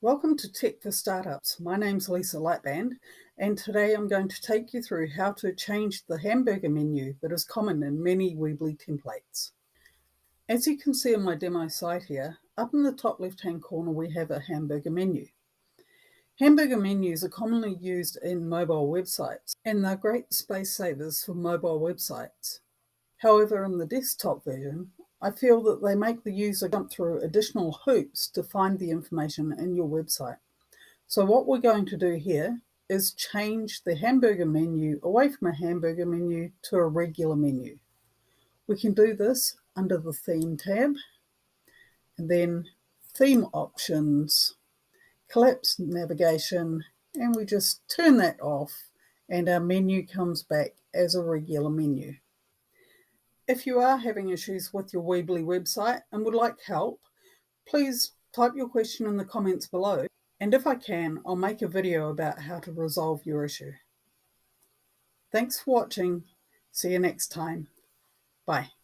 Welcome to Tech for Startups. My name's Lisa Lightband, and today I'm going to take you through how to change the hamburger menu that is common in many Weebly templates. As you can see on my demo site here, up in the top left-hand corner we have a hamburger menu. Hamburger menus are commonly used in mobile websites, and they're great space savers for mobile websites. However, in the desktop version, I feel that they make the user jump through additional hoops to find the information in your website. So what we're going to do here is change the hamburger menu away from a hamburger menu to a regular menu. We can do this under the Theme tab, and then Theme Options, Collapse Navigation, and we just turn that off, and our menu comes back as a regular menu. If you are having issues with your Weebly website and would like help, please type your question in the comments below, and if I can, I'll make a video about how to resolve your issue. Thanks for watching. See you next time. Bye.